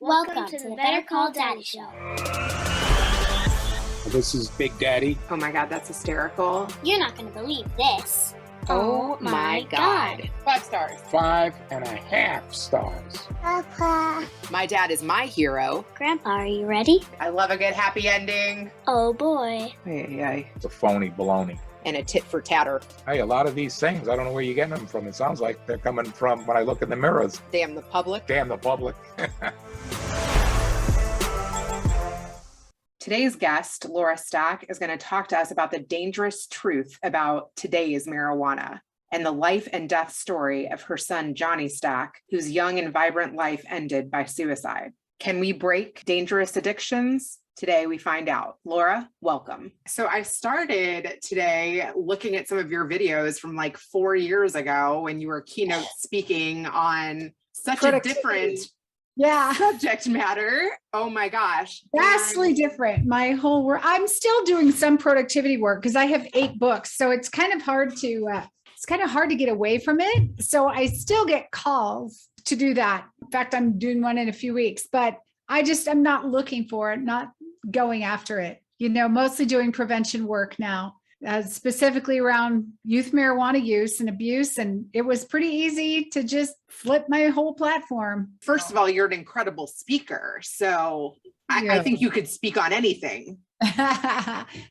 Welcome to the Better Call Daddy Show. This is Big Daddy. Oh my God, that's hysterical. You're not going to believe this. Oh my God. 5 stars. 5.5 stars. Papa. My dad is my hero. Grandpa, are you ready? I love a good happy ending. Oh boy. Ay. It's a phony baloney. And a tit for tatter. Hey, a lot of these things, I don't know where you're getting them from. It sounds like they're coming from when I look in the mirrors. Damn the public. Damn the public. Today's guest, Laura Stack, is going to talk to us about the dangerous truth about today's marijuana and the life and death story of her son, Johnny Stack, whose young and vibrant life ended by suicide. Can we break dangerous addictions? Today we find out. Laura, welcome. So I started today looking at some of your videos from like 4 years ago when you were keynote speaking on such a different subject matter. Oh my gosh. Vastly different. My whole work. I'm still doing some productivity work because I have 8 books. So it's kind of hard to get away from it. So I still get calls to do that. In fact, I'm doing one in a few weeks, but I'm not looking for it, not going after it, mostly doing prevention work now, specifically around youth marijuana use and abuse. And it was pretty easy to just flip my whole platform. First of all, you're an incredible speaker. So I think you could speak on anything.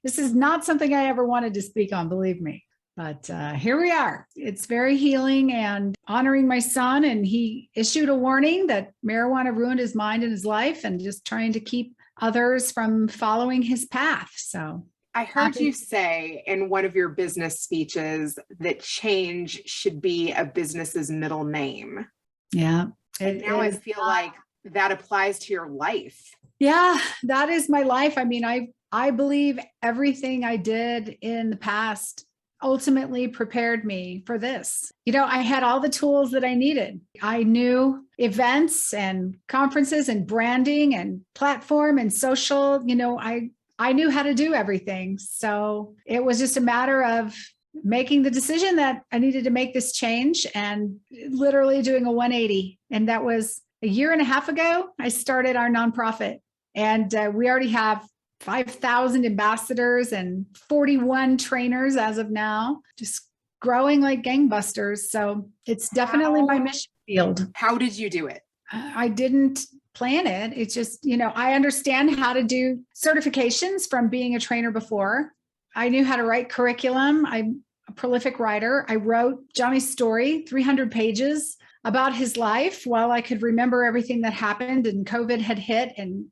This is not something I ever wanted to speak on, believe me. But here we are. It's very healing and honoring my son. And he issued a warning that marijuana ruined his mind and his life, and just trying to keep others from following his path. So I heard you say in one of your business speeches that change should be a business's middle name. Yeah. And now I feel like that applies to your life. Yeah, that is my life. I mean, I believe everything I did in the past ultimately prepared me for this. I had all the tools that I needed. I knew events and conferences and branding and platform and social. I knew how to do everything. So it was just a matter of making the decision that I needed to make this change and literally doing a 180. And that was a year and a half ago. I started our nonprofit, and we already have 5,000 ambassadors and 41 trainers as of now, just growing like gangbusters. So it's definitely my mission field. How did you do it? I didn't plan it. It's just, I understand how to do certifications from being a trainer before. I knew how to write curriculum. I'm a prolific writer. I wrote Johnny's story, 300 pages about his life while I could remember everything that happened and COVID had hit, and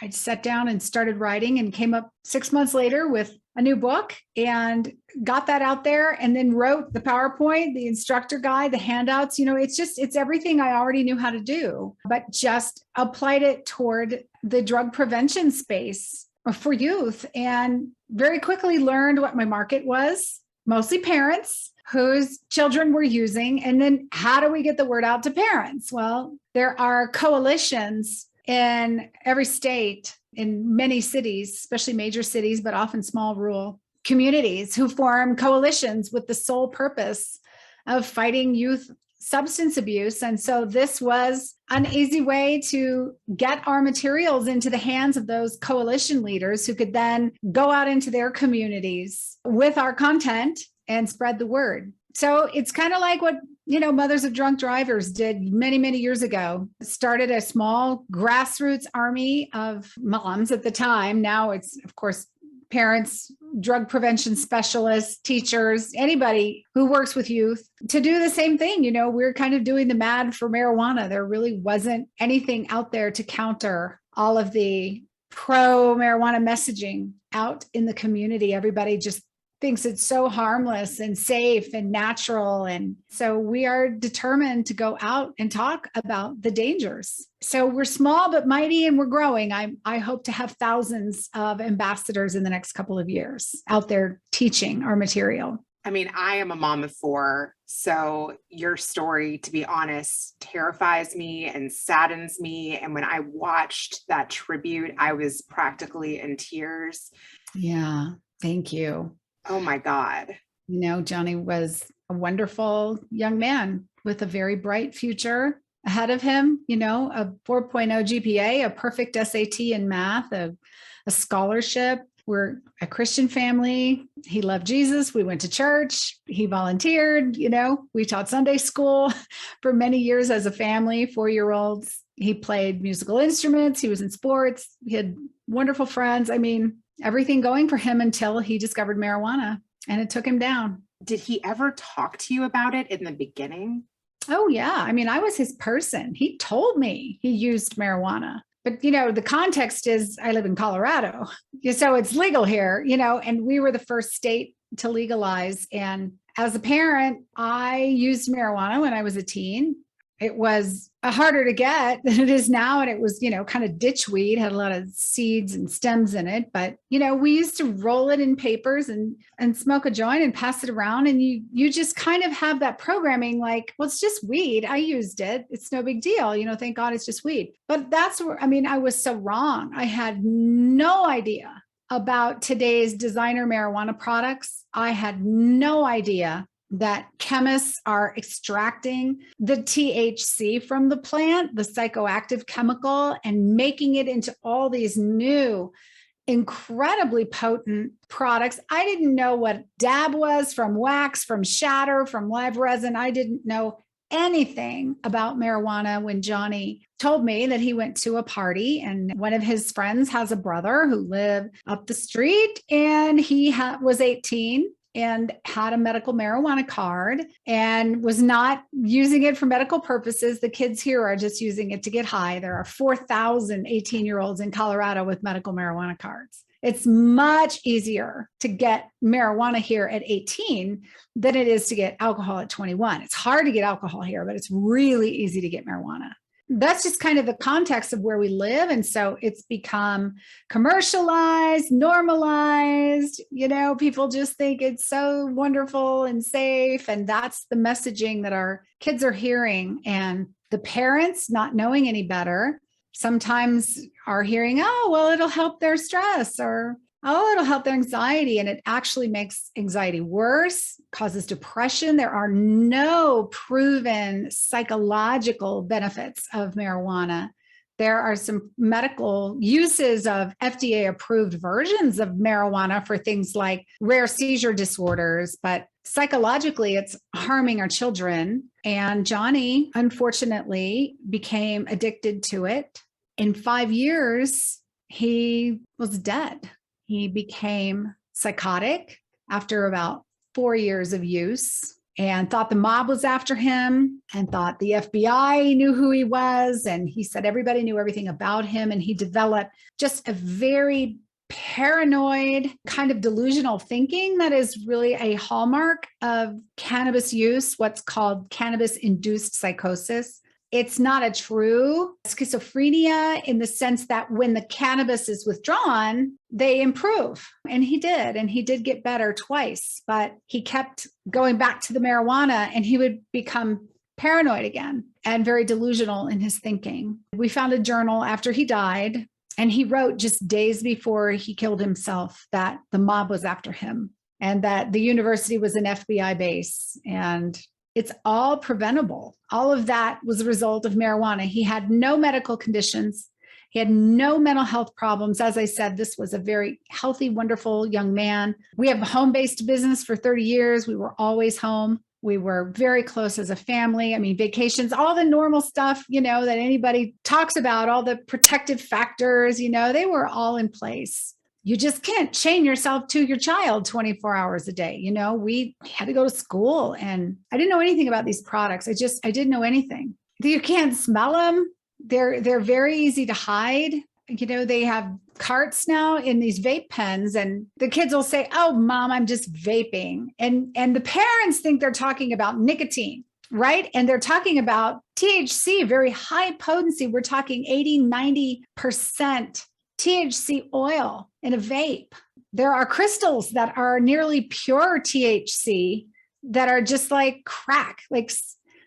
I sat down and started writing and came up 6 months later with a new book and got that out there, and then wrote the PowerPoint, the instructor guide, the handouts. It's everything I already knew how to do, but just applied it toward the drug prevention space for youth, and very quickly learned what my market was, mostly parents whose children were using. And then how do we get the word out to parents? Well, there are coalitions in every state, in many cities, especially major cities, but often small rural communities, who form coalitions with the sole purpose of fighting youth substance abuse. And so this was an easy way to get our materials into the hands of those coalition leaders, who could then go out into their communities with our content and spread the word. So it's kind of like what Mothers of Drunk Drivers did many, many years ago. Started a small grassroots army of moms at the time. Now it's, of course, parents, drug prevention specialists, teachers, anybody who works with youth to do the same thing. We're kind of doing the mad for marijuana. There really wasn't anything out there to counter all of the pro marijuana messaging out in the community. Everybody just thinks it's so harmless and safe and natural. And so we are determined to go out and talk about the dangers. So we're small but mighty, and we're growing. I hope to have thousands of ambassadors in the next couple of years out there teaching our material. I mean, I am a mom of 4, so your story, to be honest, terrifies me and saddens me. And when I watched that tribute, I was practically in tears. Yeah, thank you. Oh my God. Johnny was a wonderful young man with a very bright future. ahead of him, a 4.0 GPA, a perfect SAT in math, a scholarship. We're a Christian family. He loved Jesus. We went to church. He volunteered. We taught Sunday school for many years as a family, 4-year-olds. He played musical instruments. He was in sports. He had wonderful friends. I mean, everything going for him until he discovered marijuana, and it took him down. Did he ever talk to you about it in the beginning? Oh, yeah. I mean, I was his person. He told me he used marijuana. But, the context is I live in Colorado, so it's legal here, and we were the first state to legalize. And as a parent, I used marijuana when I was a teen. It was harder to get than it is now. And it was, kind of ditchweed, had a lot of seeds and stems in it. But, we used to roll it in papers and smoke a joint and pass it around. And you just kind of have that programming like, well, it's just weed. I used it. It's no big deal. Thank God it's just weed. But that's where, I was so wrong. I had no idea about today's designer marijuana products. I had no idea that chemists are extracting the THC from the plant, the psychoactive chemical, and making it into all these new, incredibly potent products. I didn't know what dab was from wax, from shatter, from live resin. I didn't know anything about marijuana when Johnny told me that he went to a party and one of his friends has a brother who lived up the street, and he was 18 and had a medical marijuana card and was not using it for medical purposes. The kids here are just using it to get high. There are 4,000 18-year-olds in Colorado with medical marijuana cards. It's much easier to get marijuana here at 18 than it is to get alcohol at 21. It's hard to get alcohol here, but it's really easy to get marijuana. That's just kind of the context of where we live. And so it's become commercialized, normalized, people just think it's so wonderful and safe. And that's the messaging that our kids are hearing. And the parents, not knowing any better, sometimes are hearing, oh, well, it'll help their stress, or, oh, it'll help their anxiety. And it actually makes anxiety worse, causes depression. There are no proven psychological benefits of marijuana. There are some medical uses of FDA approved versions of marijuana for things like rare seizure disorders, but psychologically it's harming our children. And Johnny, unfortunately, became addicted to it. In 5 years, he was dead. He became psychotic after about 4 years of use, and thought the mob was after him, and thought the FBI knew who he was. And he said everybody knew everything about him. And he developed just a very paranoid kind of delusional thinking that is really a hallmark of cannabis use, what's called cannabis-induced psychosis. It's not a true schizophrenia in the sense that when the cannabis is withdrawn, they improve. And he did get better twice, but he kept going back to the marijuana and he would become paranoid again and very delusional in his thinking. We found a journal after he died, and he wrote just days before he killed himself that the mob was after him and that the university was an FBI base, and it's all preventable. All of that was a result of marijuana. He had no medical conditions. He had no mental health problems. As I said, this was a very healthy, wonderful young man. We have a home-based business for 30 years. We were always home. We were very close as a family. Vacations, all the normal stuff, that anybody talks about, all the protective factors, they were all in place. You just can't chain yourself to your child 24 hours a day. We had to go to school, and I didn't know anything about these products. I didn't know anything. You can't smell them. They're very easy to hide. They have carts now in these vape pens, and the kids will say, "Oh, mom, I'm just vaping." And the parents think they're talking about nicotine, right? And they're talking about THC, very high potency. We're talking 80-90% THC oil in a vape. There are crystals that are nearly pure THC that are just like crack, like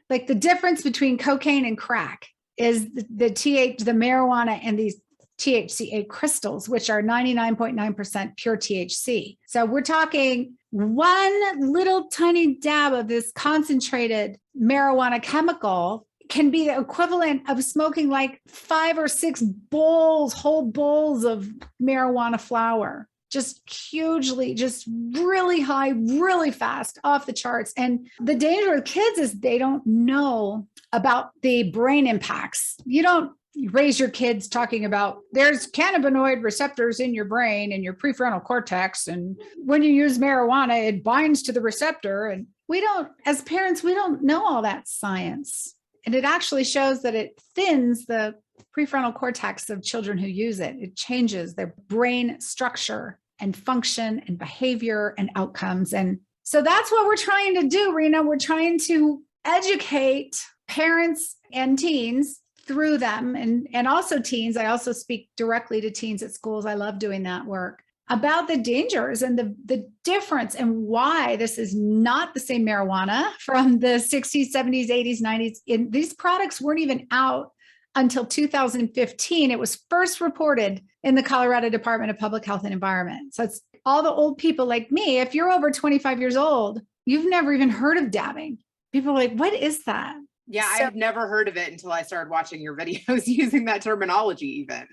the difference between cocaine and crack is the marijuana and these THCA crystals, which are 99.9% pure THC. So we're talking one little tiny dab of this concentrated marijuana chemical can be the equivalent of smoking like 5 or 6 whole bowls of marijuana flower, just hugely, just really high, really fast, off the charts. And the danger of kids is they don't know about the brain impacts. You don't raise your kids talking about there's cannabinoid receptors in your brain and your prefrontal cortex. And when you use marijuana, it binds to the receptor. And we don't, as parents, we don't know all that science. And it actually shows that it thins the prefrontal cortex of children who use it. It changes their brain structure and function and behavior and outcomes. And so that's what we're trying to do, Rena. We're trying to educate parents and teens through them, and also teens. I also speak directly to teens at schools. I love doing that work about the dangers and the difference and why this is not the same marijuana from the 60s, 70s, 80s, 90s. These products weren't even out until 2015. It was first reported in the Colorado Department of Public Health and Environment. So it's all the old people like me. If you're over 25 years old, you've never even heard of dabbing. People are like, what is that? Yeah, So- I've never heard of it until I started watching your videos using that terminology even.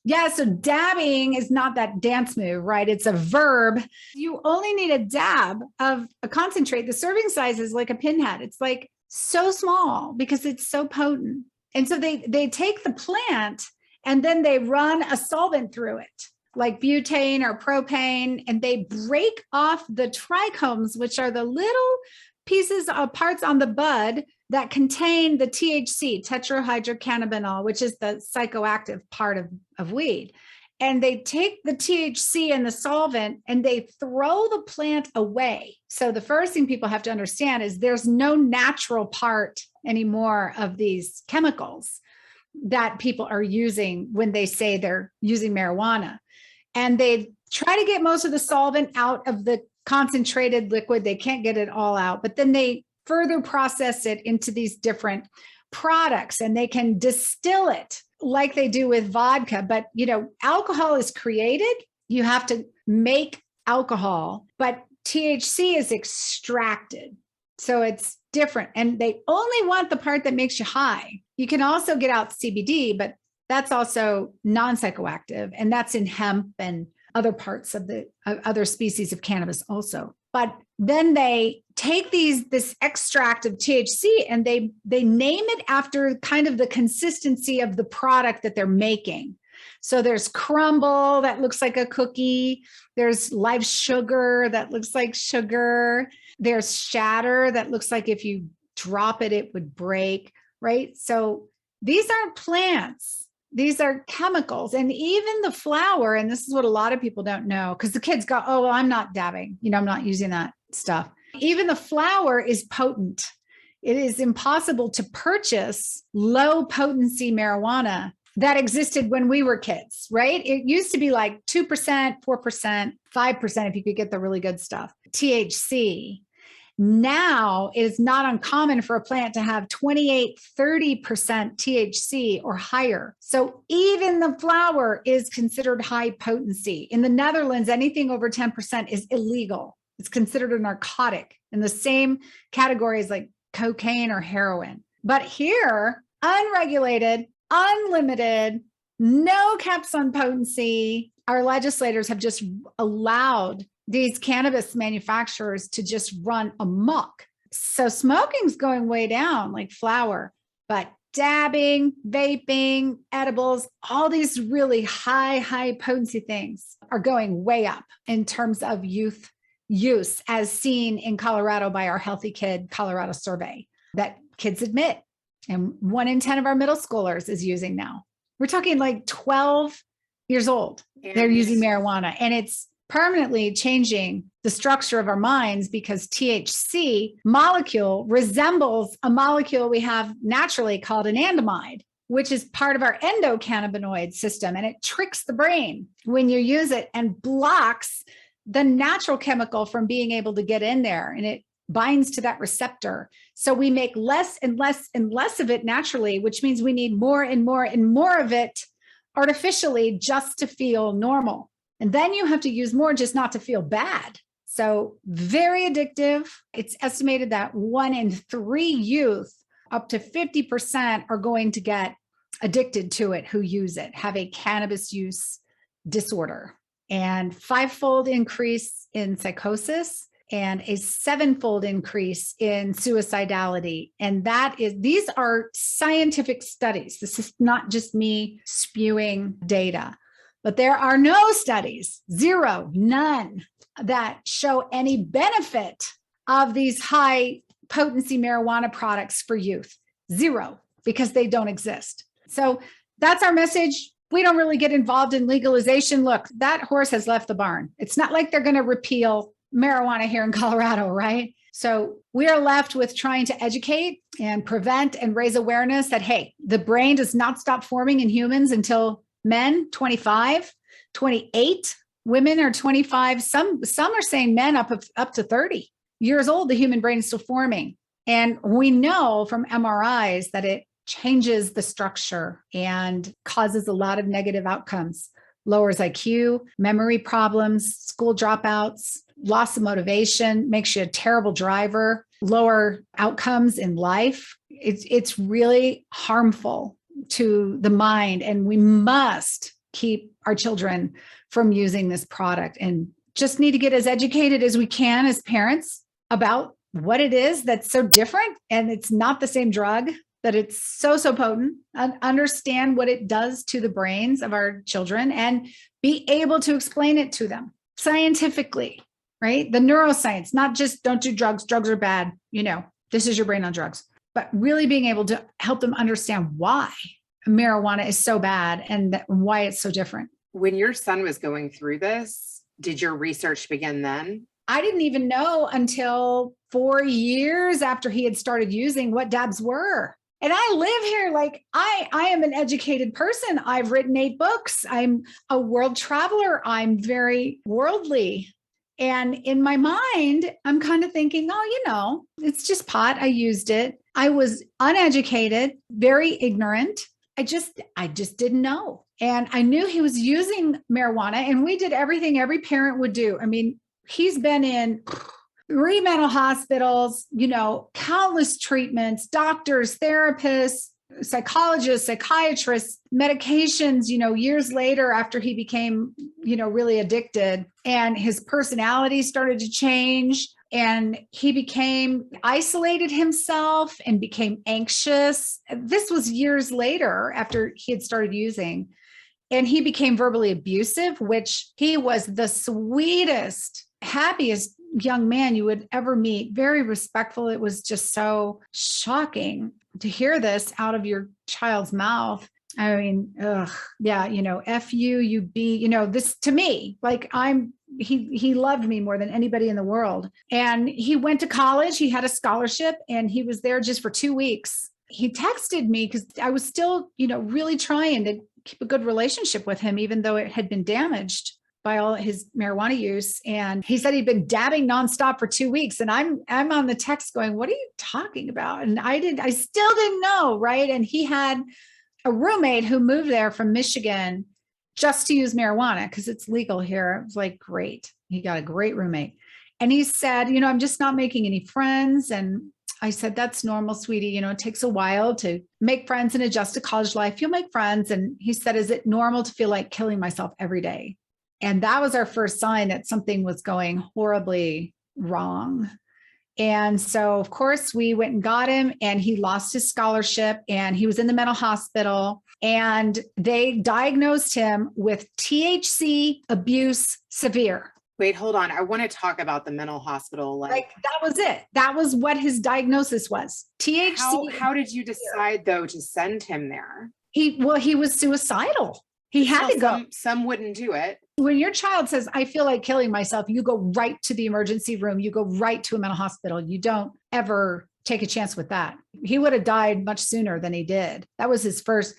Yeah, so dabbing is not that dance move, right? It's a verb. You only need a dab of a concentrate. The serving size is like a pinhead. It's like so small because it's so potent. And so they take the plant and then they run a solvent through it, like butane or propane, and they break off the trichomes, which are the little pieces of parts on the bud that contain the THC, tetrahydrocannabinol, which is the psychoactive part of weed. And they take the THC and the solvent and they throw the plant away. So the first thing people have to understand is there's no natural part anymore of these chemicals that people are using when they say they're using marijuana. And they try to get most of the solvent out of the concentrated liquid. They can't get it all out, but then they further process it into these different products, and they can distill it like they do with vodka. But, alcohol is created. You have to make alcohol, but THC is extracted. So it's different. And they only want the part that makes you high. You can also get out CBD, but that's also non-psychoactive. And that's in hemp and other parts of the other species of cannabis also. But then they take this extract of THC and they name it after kind of the consistency of the product that they're making. So there's crumble that looks like a cookie. There's live sugar that looks like sugar. There's shatter that looks like if you drop it, it would break, right? So these aren't plants. These are chemicals. And even the flower, and this is what a lot of people don't know, because the kids go, oh, well, I'm not dabbing. I'm not using that stuff. Even the flower is potent. It is impossible to purchase low potency marijuana that existed when we were kids, right? It used to be like 2%, 4%, 5% if you could get the really good stuff. THC. Now it is not uncommon for a plant to have 28, 30% THC or higher. So even the flower is considered high potency. In the Netherlands, anything over 10% is illegal. It's considered a narcotic in the same category as like cocaine or heroin. But here, unregulated, unlimited, no caps on potency, our legislators have just allowed these cannabis manufacturers to just run amok. So smoking's going way down like flower, but dabbing, vaping, edibles, all these really high potency things are going way up in terms of youth use, as seen in Colorado by our Healthy Kid Colorado survey that kids admit. And 1 in 10 of our middle schoolers is using now. We're talking like 12 years old. They're using marijuana, and it's permanently changing the structure of our minds because THC molecule resembles a molecule we have naturally called an anandamide, which is part of our endocannabinoid system. And it tricks the brain when you use it and blocks the natural chemical from being able to get in there. And it binds to that receptor. So we make less and less and less of it naturally, which means we need more and more and more of it artificially just to feel normal. And then you have to use more just not to feel bad. So very addictive. It's estimated that 1 in 3 youth up to 50% are going to get addicted to it who use it, have a cannabis use disorder, and 5-fold increase in psychosis and a 7-fold increase in suicidality. And these are scientific studies. This is not just me spewing data, but there are no studies, zero, none, that show any benefit of these high potency marijuana products for youth. Zero, because they don't exist. So that's our message. We don't really get involved in legalization. Look, that horse has left the barn. It's not like they're going to repeal marijuana here in Colorado, right? So we are left with trying to educate and prevent and raise awareness that, hey, the brain does not stop forming in humans until men 25, 28, women are 25. Some are saying men up to 30 years old, the human brain is still forming. And we know from MRIs that it changes the structure and causes a lot of negative outcomes, lowers IQ, memory problems, school dropouts, loss of motivation, makes you a terrible driver, lower outcomes in life. It's really harmful to the mind, and we must keep our children from using this product, and just need to get as educated as we can as parents about what it is that's so different, and it's not the same drug, that it's so potent, and understand what it does to the brains of our children and be able to explain it to them scientifically, right? The neuroscience, not just don't do drugs, drugs are bad, this is your brain on drugs, but really being able to help them understand why marijuana is so bad and why it's so different. When your son was going through this, did your research begin then? I didn't even know until 4 years after he had started using what dabs were. And I live here, like I am an educated person. I've written 8 books. I'm a world traveler. I'm very worldly. And in my mind, I'm kind of thinking, it's just pot. I used it. I was uneducated, very ignorant. I just didn't know. And I knew he was using marijuana, and we did everything every parent would do. I mean, he's been in 3 mental hospitals, countless treatments, doctors, therapists, psychologists, psychiatrists, medications, years later after he became, really addicted, and his personality started to change, and he isolated himself and became anxious. This was years later after he had started using, and he became verbally abusive, which he was the sweetest, happiest young man you would ever meet, very respectful. It was just so shocking to hear this out of your child's mouth. I mean, F you be, this to me, like he loved me more than anybody in the world. And he went to college, he had a scholarship, and he was there just for 2 weeks. He texted me because I was still, really trying to keep a good relationship with him, even though it had been damaged by all his marijuana use. And he said he'd been dabbing nonstop for 2 weeks. And I'm on the text going, what are you talking about? And I still didn't know. Right. And he had a roommate who moved there from Michigan just to use marijuana because it's legal here. It was like, great. He got a great roommate. And he said, I'm just not making any friends. And I said, that's normal, sweetie. It takes a while to make friends and adjust to college life. You'll make friends. And he said, is it normal to feel like killing myself every day? And that was our first sign that something was going horribly wrong. And so, of course, we went and got him, and he lost his scholarship, and he was in the mental hospital, and they diagnosed him with THC abuse severe. Wait, hold on. I want to talk about the mental hospital. Like that was it. That was what his diagnosis was. THC. How did you decide though to send him there? He was suicidal. He had to go. Some wouldn't do it. When your child says, I feel like killing myself, you go right to the emergency room. You go right to a mental hospital. You don't ever take a chance with that. He would have died much sooner than he did. That was his first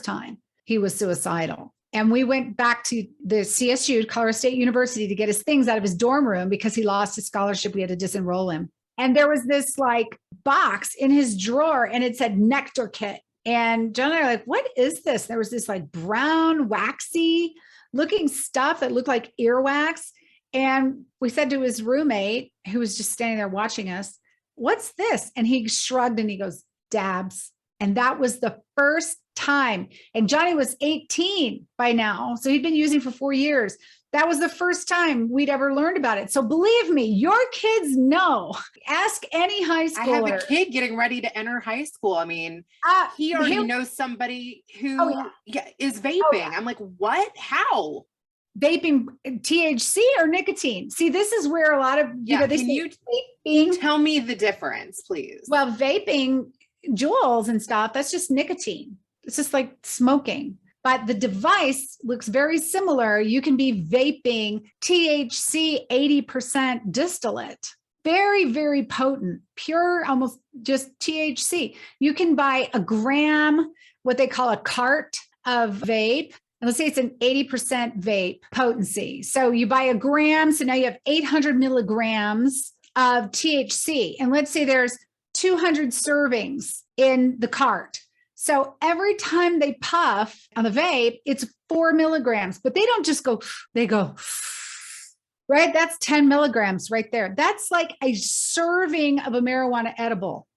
time he was suicidal. And we went back to the CSU, Colorado State University, to get his things out of his dorm room because he lost his scholarship. We had to disenroll him. And there was this box in his drawer, and it said nectar kit. And John and I are like, what is this? There was this brown, waxy looking stuff that looked like earwax. And we said to his roommate, who was just standing there watching us, what's this? And he shrugged and he goes, dabs. And that was the first time. And Johnny was 18 by now. So he'd been using for 4 years. That was the first time we'd ever learned about it. So believe me, your kids know. Ask any high schooler. I have a kid getting ready to enter high school. I mean, he already knows somebody who is vaping. I'm like, what? How? Vaping THC or nicotine? See, this is where a lot of, they can you vaping. Tell me the difference, please? Well, vaping, Juuls and stuff, that's just nicotine. It's just like smoking. But the device looks very similar. You can be vaping THC 80% distillate. Very, very potent, pure, almost just THC. You can buy a gram, what they call a cart of vape. And let's say it's an 80% vape potency. So you buy a gram. So now you have 800 milligrams of THC. And let's say there's 200 servings in the cart. So every time they puff on the vape, it's 4 milligrams, but they don't just go, they go, right? That's 10 milligrams right there. That's like a serving of a marijuana edible.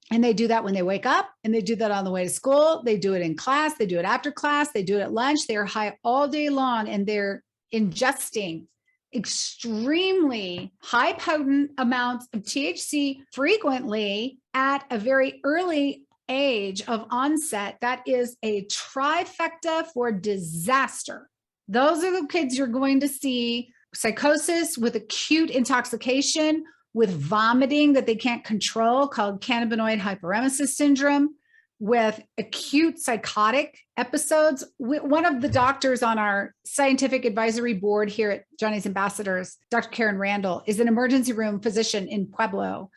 And they do that when they wake up, and they do that on the way to school. They do it in class. They do it after class. They do it at lunch. They are high all day long, and they're ingesting extremely high potent amounts of THC frequently at a very early age of onset. That is a trifecta for disaster. Those are the kids you're going to see psychosis with acute intoxication, with vomiting that they can't control, called cannabinoid hyperemesis syndrome, with acute psychotic episodes. One of the doctors on our scientific advisory board here at Johnny's Ambassadors, Dr. Karen Randall, is an emergency room physician in Pueblo,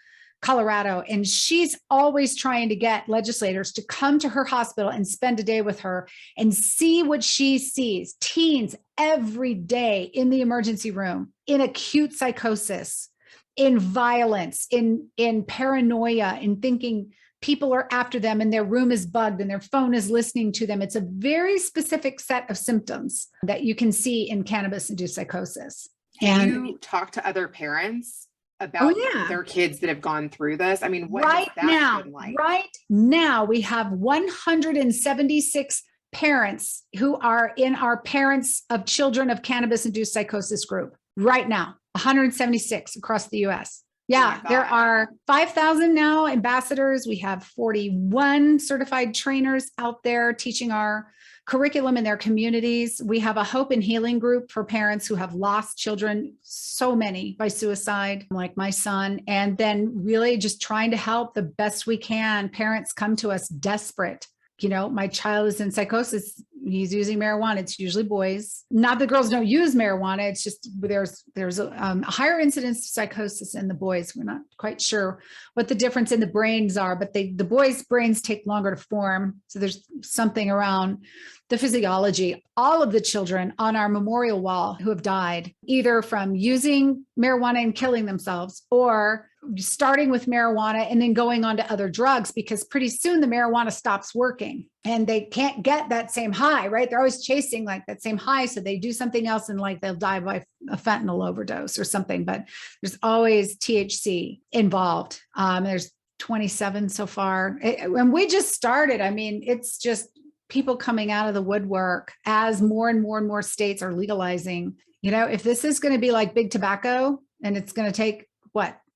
Colorado. And she's always trying to get legislators to come to her hospital and spend a day with her and see what she sees. Teens every day in the emergency room, in acute psychosis, in violence, in paranoia, in thinking people are after them and their room is bugged and their phone is listening to them. It's a very specific set of symptoms that you can see in cannabis-induced psychosis. And you talk to other parents about their kids that have gone through this? I mean, what has that been like? Right now, we have 176 parents who are in our Parents of Children of Cannabis-Induced Psychosis group right now, 176 across the US. Yeah, there are 5,000 now ambassadors. We have 41 certified trainers out there teaching our curriculum in their communities. We have a hope and healing group for parents who have lost children, so many by suicide, like my son, and then really just trying to help the best we can. Parents come to us desperate. You know, my child is in psychosis. He's using marijuana. It's usually boys. Not that girls don't use marijuana. It's just there's a higher incidence of psychosis in the boys. We're not quite sure what the difference in the brains are, but the boys' brains take longer to form. So there's something around the physiology. All of the children on our memorial wall who have died, either from using marijuana and killing themselves, or starting with marijuana and then going on to other drugs, because pretty soon the marijuana stops working and they can't get that same high, right? They're always chasing like that same high. So they do something else and like they'll die by a fentanyl overdose or something, but there's always THC involved. There's 27 so far. And we just started. I mean, it's just people coming out of the woodwork as more and more and more states are legalizing. You know, if this is going to be like big tobacco and it's going to take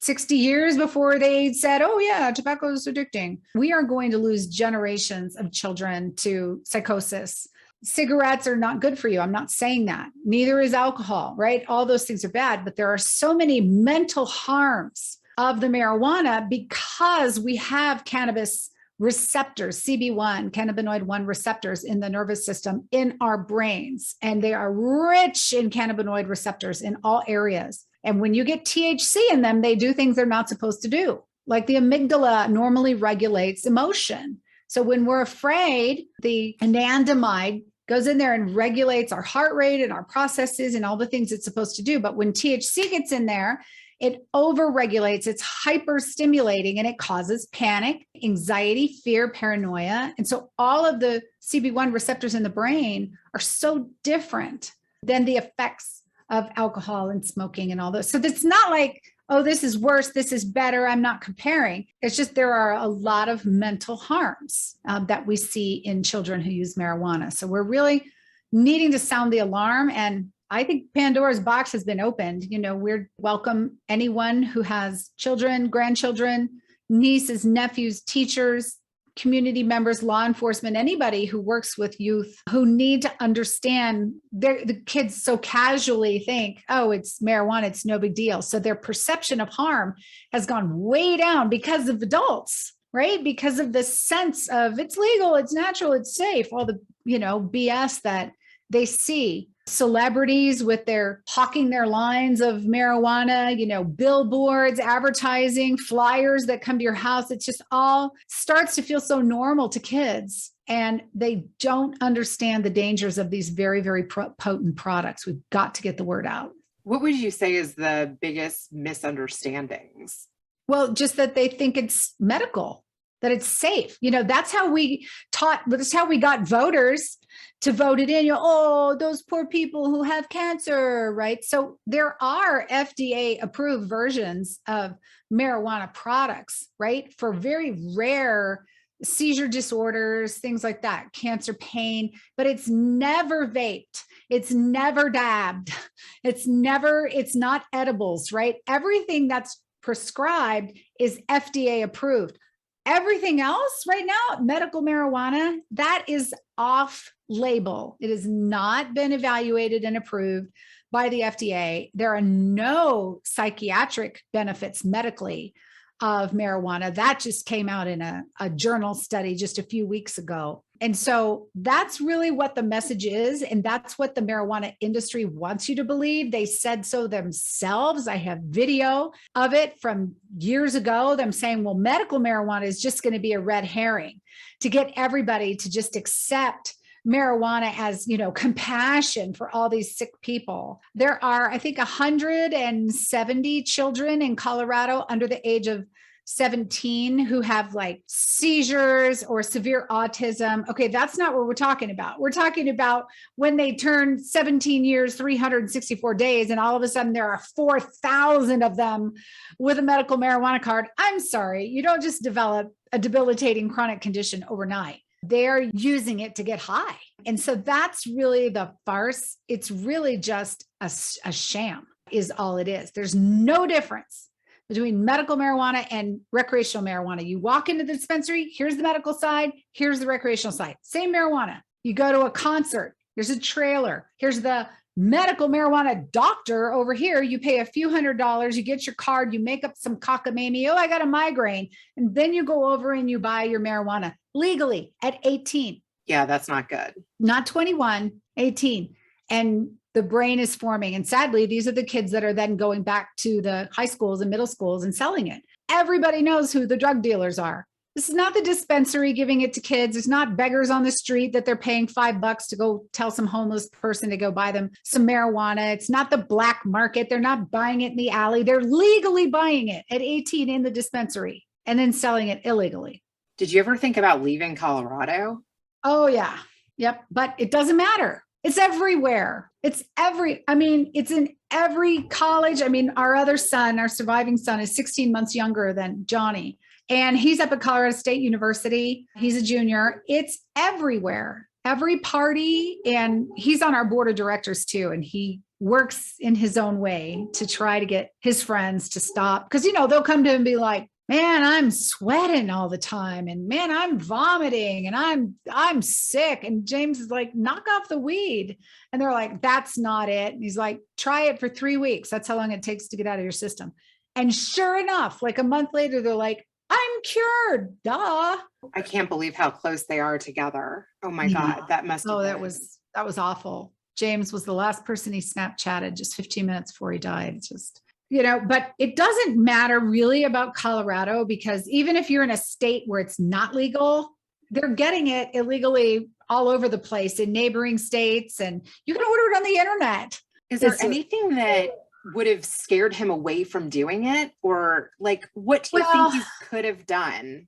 60 years before they said, oh yeah, tobacco is addicting, we are going to lose generations of children to psychosis. Cigarettes are not good for you. I'm not saying that. Neither is alcohol, right? All those things are bad, but there are so many mental harms of the marijuana because we have cannabis receptors, CB1, cannabinoid 1 receptors in the nervous system in our brains. And they are rich in cannabinoid receptors in all areas. And when you get THC in them, they do things they're not supposed to do. Like the amygdala normally regulates emotion. So when we're afraid, the anandamide goes in there and regulates our heart rate and our processes and all the things it's supposed to do. But when THC gets in there, it overregulates, it's hyper-stimulating, and it causes panic, anxiety, fear, paranoia. And so all of the CB1 receptors in the brain are so different than the effects of alcohol and smoking and all those. So it's not like, oh, this is worse, this is better, I'm not comparing. It's just there are a lot of mental harms that we see in children who use marijuana. So we're really needing to sound the alarm. And I think Pandora's box has been opened. We're welcome anyone who has children, grandchildren, nieces, nephews, teachers, community members, law enforcement, anybody who works with youth who need to understand. The kids so casually think, oh, it's marijuana, it's no big deal. So their perception of harm has gone way down because of adults, right? Because of the sense of it's legal, it's natural, it's safe, all the, BS that they see. Celebrities with their hawking their lines of marijuana, billboards, advertising, flyers that come to your house. It just all starts to feel so normal to kids. And they don't understand the dangers of these very, very potent products. We've got to get the word out. What would you say is the biggest misunderstandings? Well, just that they think it's medical, that it's safe. That's how that's how we got voters to vote it in. Oh, those poor people who have cancer, right? So there are FDA approved versions of marijuana products, right? For very rare seizure disorders, things like that, cancer, pain, but it's never vaped. It's never dabbed. It's not edibles, right? Everything that's prescribed is FDA approved. Everything else right now, medical marijuana, that is off label. It has not been evaluated and approved by the FDA. There are no psychiatric benefits medically of marijuana. That just came out in a journal study just a few weeks ago. And so that's really what the message is. And that's what the marijuana industry wants you to believe. They said so themselves. I have video of it from years ago, them saying, well, medical marijuana is just going to be a red herring to get everybody to just accept marijuana as, compassion for all these sick people. There are, I think, 170 children in Colorado under the age of 17 who have like seizures or severe autism. Okay, that's not what we're talking about. We're talking about when they turn 17 years, 364 days, and all of a sudden there are 4,000 of them with a medical marijuana card. I'm sorry, you don't just develop a debilitating chronic condition overnight. They're using it to get high. And so that's really the farce. It's really just a sham is all it is. There's no difference between medical marijuana and recreational marijuana. You walk into the dispensary, here's the medical side, here's the recreational side. Same marijuana. You go to a concert, here's a trailer, here's the medical marijuana doctor over here. You pay a few $100s, you get your card, you make up some cockamamie, oh, I got a migraine. And then you go over and you buy your marijuana legally at 18. Yeah, that's not good. Not 21, 18. And the brain is forming. And sadly, these are the kids that are then going back to the high schools and middle schools and selling it. Everybody knows who the drug dealers are. This is not the dispensary giving it to kids. It's not beggars on the street that they're paying $5 to go tell some homeless person to go buy them some marijuana. It's not the black market. They're not buying it in the alley. They're legally buying it at 18 in the dispensary and then selling it illegally. Did you ever think about leaving Colorado? Oh, yeah. Yep. But it doesn't matter. It's everywhere. It's in every college. Our other son, our surviving son, is 16 months younger than Johnny. And he's up at Colorado State University. He's a junior. It's everywhere, every party. And he's on our board of directors too. And he works in his own way to try to get his friends to stop. Because, they'll come to him and be like, man, I'm sweating all the time. And man, I'm vomiting and I'm sick. And James is like, knock off the weed. And they're like, that's not it. And he's like, try it for 3 weeks. That's how long it takes to get out of your system. And sure enough, like a month later, they're like, I'm cured. Duh. I can't believe how close they are together. Oh my God. That must have been. That was awful. James was the last person he Snapchatted just 15 minutes before he died. It's just, but it doesn't matter really about Colorado, because even if you're in a state where it's not legal, they're getting it illegally all over the place in neighboring states, and you can order it on the internet. Is there anything that would have scared him away from doing it? Or like, what do you think you could have done?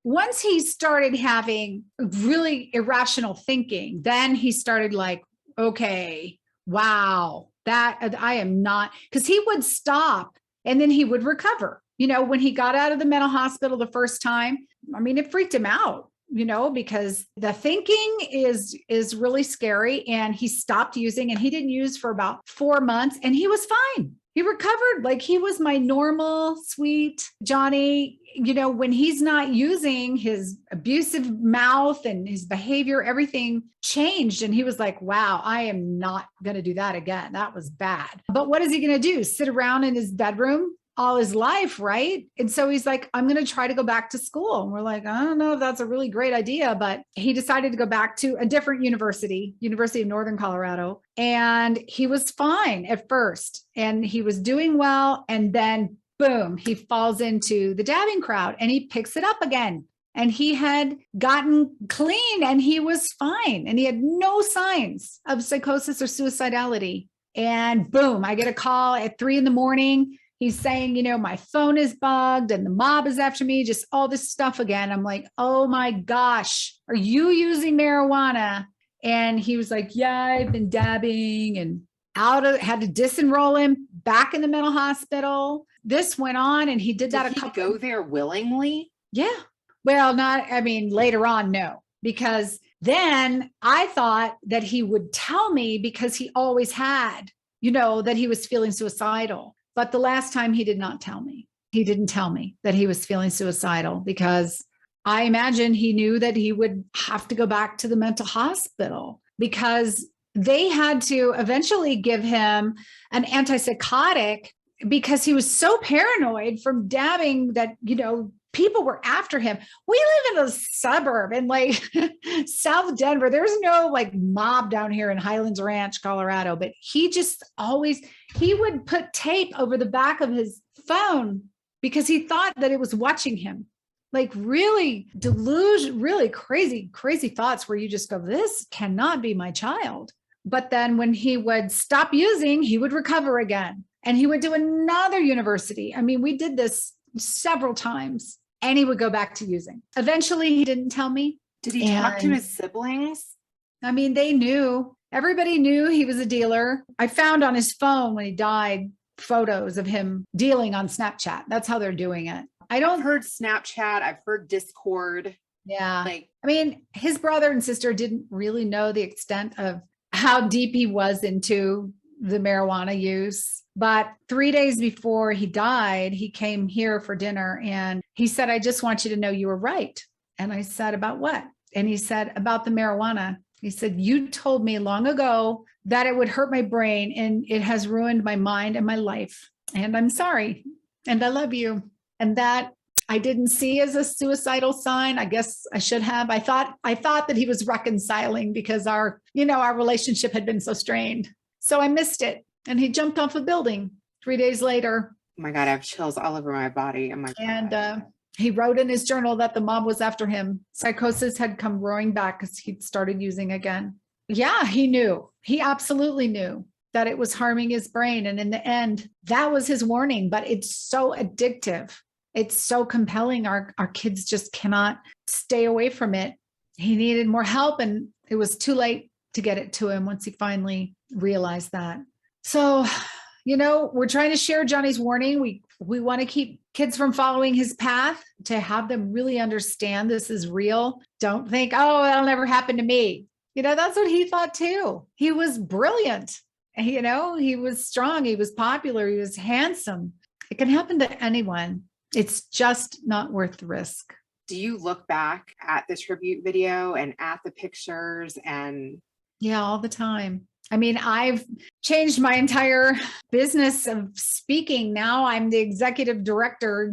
Once he started having really irrational thinking, then he started like, okay, wow, that I am not, because he would stop And then he would recover. When he got out of the mental hospital the first time, I mean, it freaked him out, because the thinking is really scary. And he stopped using, and he didn't use for about 4 months, and he was fine. He recovered. Like, he was my normal, sweet Johnny. When he's not using, his abusive mouth and his behavior, everything changed. And he was like, wow, I am not going to do that again. That was bad. But what is he going to do? Sit around in his bedroom all his life, right? And so he's like, I'm going to try to go back to school. And we're like, I don't know if that's a really great idea, but he decided to go back to a different university, University of Northern Colorado. And he was fine at first, and he was doing well. And then boom, he falls into the dabbing crowd, and he picks it up again. And he had gotten clean, and he was fine. And he had no signs of psychosis or suicidality. And boom, I get a call at 3 a.m. He's saying, my phone is bugged and the mob is after me, just all this stuff again. I'm like, oh my gosh, are you using marijuana? And he was like, yeah, I've been dabbing, and had to disenroll him back in the mental hospital. This went on, and he did that Did he go there willingly? Yeah. Well, later on, no, because then I thought that he would tell me, because he always had, that he was feeling suicidal. But the last time, he did not tell me. He didn't tell me that he was feeling suicidal, because I imagine he knew that he would have to go back to the mental hospital, because they had to eventually give him an antipsychotic, because he was so paranoid from dabbing that, people were after him. We live in a suburb in like South Denver. There's no like mob down here in Highlands Ranch, Colorado, but he would put tape over the back of his phone, because he thought that it was watching him. Like, really really crazy thoughts where you just go, this cannot be my child. But then when he would stop using, he would recover again, and he would do another university. I mean, we did this several times, and he would go back to using. Eventually, he didn't tell me. Did he talk to his siblings? I mean, they knew. Everybody knew he was a dealer. I found on his phone when he died photos of him dealing on Snapchat. That's how they're doing it. I've heard Snapchat. I've heard Discord. Yeah. His brother and sister didn't really know the extent of how deep he was into the marijuana use. But 3 days before he died, he came here for dinner, and he said, I just want you to know you were right. And I said, about what? And he said, about the marijuana. He said, you told me long ago that it would hurt my brain, and it has ruined my mind and my life. And I'm sorry. And I love you. And that I didn't see as a suicidal sign. I guess I should have. I thought that he was reconciling, because our relationship had been so strained. So I missed it. And he jumped off a building 3 days later. Oh my God, I have chills all over my body. Oh my God. And he wrote in his journal that the mob was after him. Psychosis had come roaring back, because he'd started using again. Yeah, he knew. He absolutely knew that it was harming his brain. And in the end, that was his warning. But it's so addictive. It's so compelling. Our kids just cannot stay away from it. He needed more help, and it was too late to get it to him once he finally realized that. So, we're trying to share Johnny's warning. We want to keep kids from following his path, to have them really understand this is real. Don't think, oh, that'll never happen to me. That's what he thought too. He was brilliant. He was strong. He was popular. He was handsome. It can happen to anyone. It's just not worth the risk. Do you look back at the tribute video and at the pictures and? Yeah, all the time. I mean, I've changed my entire business of speaking. Now I'm the executive director,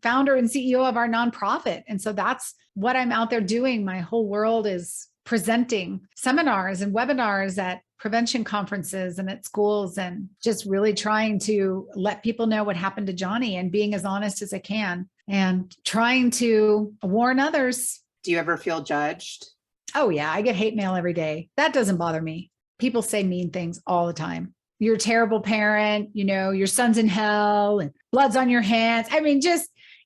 founder and CEO of our nonprofit. And so that's what I'm out there doing. My whole world is presenting seminars and webinars at prevention conferences and at schools, and just really trying to let people know what happened to Johnny, and being as honest as I can, and trying to warn others. Do you ever feel judged? Oh yeah, I get hate mail every day. That doesn't bother me. People say mean things all the time. You're a terrible parent, your son's in hell and blood's on your hands. I mean,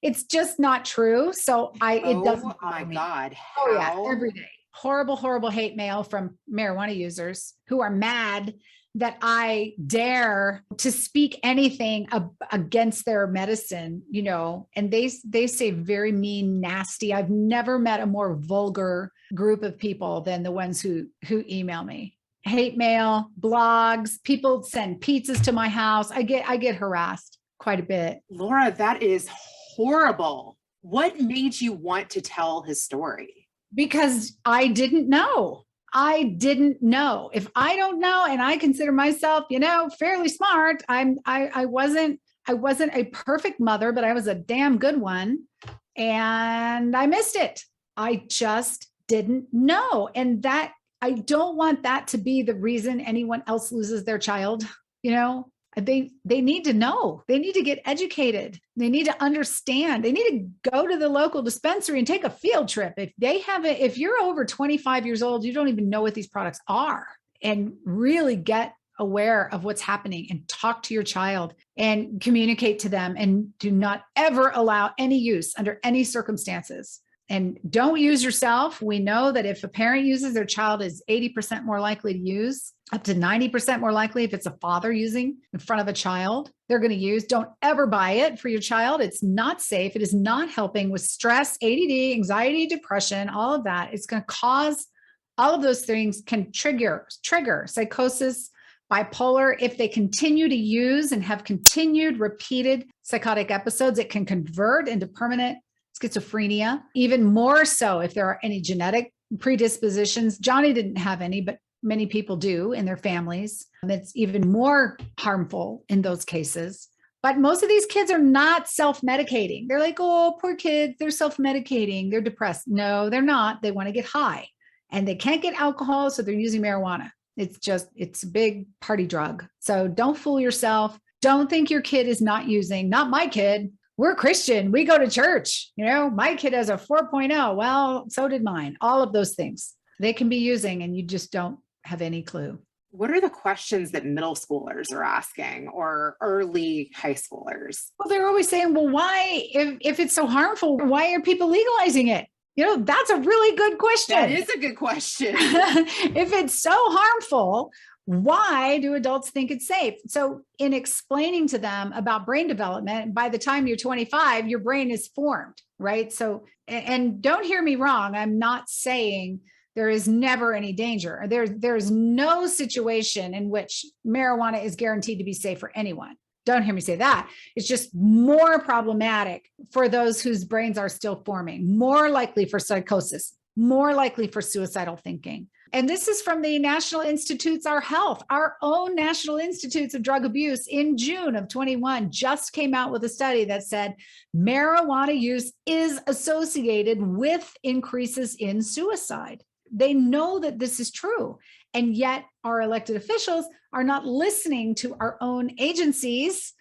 it's just not true. So it doesn't bother me. Oh my God. Oh yeah, every day. horrible, horrible hate mail from marijuana users who are mad that I dare to speak anything against their medicine, you know, and they say very mean, nasty. I've never met a more vulgar group of people than the ones who email me. Hate mail, blogs, people send pizzas to my house. I get harassed quite a bit. Laura, that is horrible. What made you want to tell his story? Because I didn't know. I didn't know. If I don't know, and I consider myself, you know, fairly smart, I wasn't a perfect mother, but I was a damn good one. And I missed it. I just didn't know. And that, I don't want that to be the reason anyone else loses their child. You know, they need to know. They need to get educated. They need to understand. They need to go to the local dispensary and take a field trip. If you're over 25 years old, you don't even know what these products are, and really get aware of what's happening and talk to your child and communicate to them, and do not ever allow any use under any circumstances. And don't use yourself. We know that if a parent uses, their child is 80% more likely to use, up to 90% more likely if it's a father using in front of a child, they're going to use. Don't ever buy it for your child. It's not safe. It is not helping with stress, ADD, anxiety, depression, all of that. It's going to cause, all of those things can trigger psychosis, bipolar. If they continue to use and have continued repeated psychotic episodes, it can convert into permanent schizophrenia, even more so if there are any genetic predispositions. Johnny didn't have any, but many people do in their families. It's even more harmful in those cases. But most of these kids are not self-medicating. They're like, oh, poor kids, they're self-medicating, they're depressed. No, they're not. They want to get high, and they can't get alcohol, so they're using marijuana. It's a big party drug. So don't fool yourself. Don't think your kid is not using. Not my kid. We're Christian. We go to church. You know, my kid has a 4.0. Well, so did mine. All of those things they can be using, and you just don't have any clue. What are the questions that middle schoolers are asking, or early high schoolers? Well, they're always saying, well, why, if it's so harmful, why are people legalizing it? You know, that's a really good question. That is a good question. If it's so harmful, why do adults think it's safe? So in explaining to them about brain development, by the time you're 25, your brain is formed, right? So, and don't hear me wrong. I'm not saying there is never any danger. There's no situation in which marijuana is guaranteed to be safe for anyone. Don't hear me say that. It's just more problematic for those whose brains are still forming, more likely for psychosis, more likely for suicidal thinking. And this is from the National Institutes of Health. Our own National Institutes of Drug Abuse in June of 21 just came out with a study that said marijuana use is associated with increases in suicide. They know that this is true. And yet our elected officials are not listening to our own agencies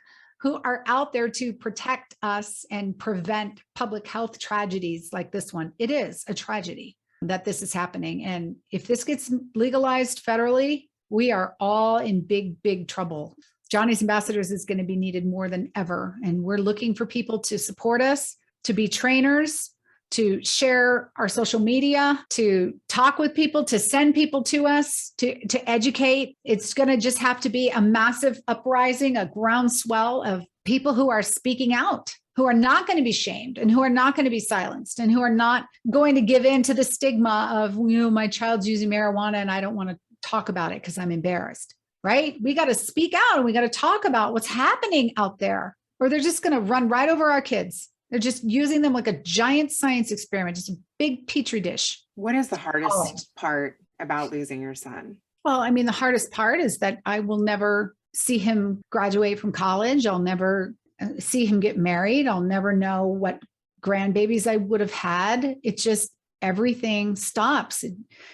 who are out there to protect us and prevent public health tragedies like this one. It is a tragedy that this is happening. And if this gets legalized federally, we are all in big, big trouble. Johnny's Ambassadors is going to be needed more than ever. And we're looking for people to support us, to be trainers, to share our social media, to talk with people, to send people to us, to educate. It's going to just have to be a massive uprising, a groundswell of people who are speaking out, who are not going to be shamed, and who are not going to be silenced, and who are not going to give in to the stigma of, you know, my child's using marijuana and I don't want to talk about it because I'm embarrassed, right? We got to speak out, and we got to talk about what's happening out there, or they're just going to run right over our kids. They're just using them like a giant science experiment, just a big petri dish. What is the hardest part about losing your son? Well, I mean, the hardest part is that I will never see him graduate from college. I'll never see him get married. I'll never know what grandbabies I would have had. It just, everything stops.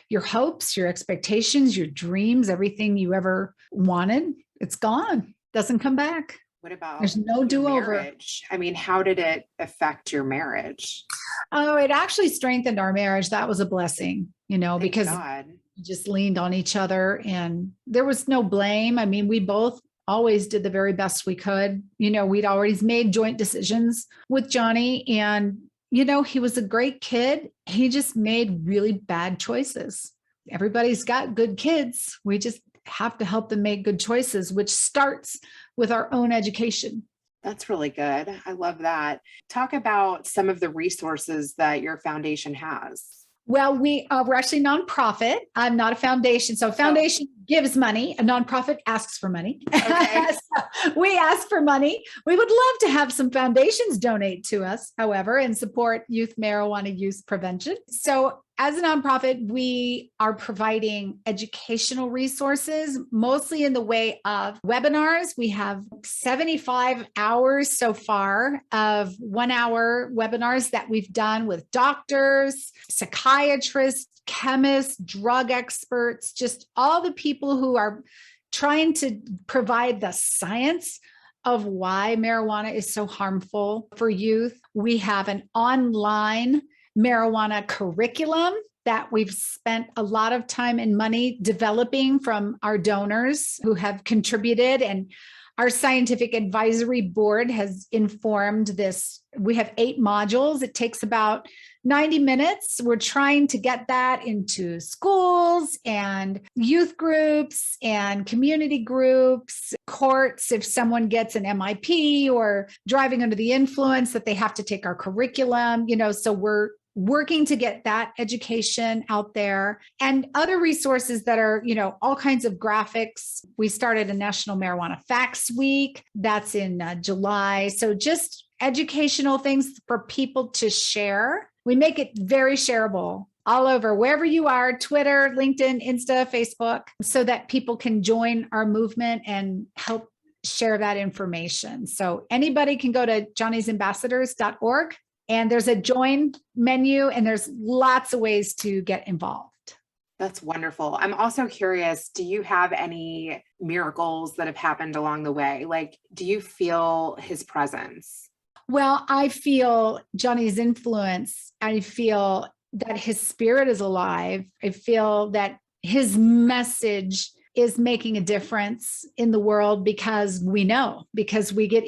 Your hopes, your expectations, your dreams, everything you ever wanted, it's gone. Doesn't come back. What about there's no do-over? Marriage? I mean, how did it affect your marriage? Oh, it actually strengthened our marriage. That was a blessing, you know, Thank because God. we just leaned on each other and there was no blame. I mean, we both always did the very best we could. You know, we'd always made joint decisions with Johnny, and he was a great kid. He just made really bad choices. Everybody's got good kids. We just have to help them make good choices, which starts with our own education. That's really good. I love that. Talk about some of the resources that your foundation has. Well, we're actually nonprofit. I'm not a foundation. So foundation gives money. A nonprofit asks for money. Okay. So we ask for money. We would love to have some foundations donate to us, however, and support youth marijuana use prevention. So as a nonprofit, we are providing educational resources, mostly in the way of webinars. We have 75 hours so far of 1-hour webinars that we've done with doctors, psychiatrists, chemists, drug experts, just all the people who are trying to provide the science of why marijuana is so harmful for youth. We have an online marijuana curriculum that we've spent a lot of time and money developing from our donors who have contributed, and our scientific advisory board has informed this. We have 8 modules. It takes about 90 minutes. We're trying to get that into schools and youth groups and community groups, courts, if someone gets an MIP or driving under the influence, that they have to take our curriculum, so we're working to get that education out there, and other resources that are, all kinds of graphics. We started a National Marijuana Facts Week. That's in July. So just educational things for people to share. We make it very shareable all over, wherever you are, Twitter, LinkedIn, Insta, Facebook, so that people can join our movement and help share that information. So anybody can go to johnny'sambassadors.org. And there's a join menu, and there's lots of ways to get involved. That's wonderful. I'm also curious, do you have any miracles that have happened along the way? Like, do you feel his presence? Well, I feel Johnny's influence. I feel that his spirit is alive. I feel that his message is making a difference in the world, because we get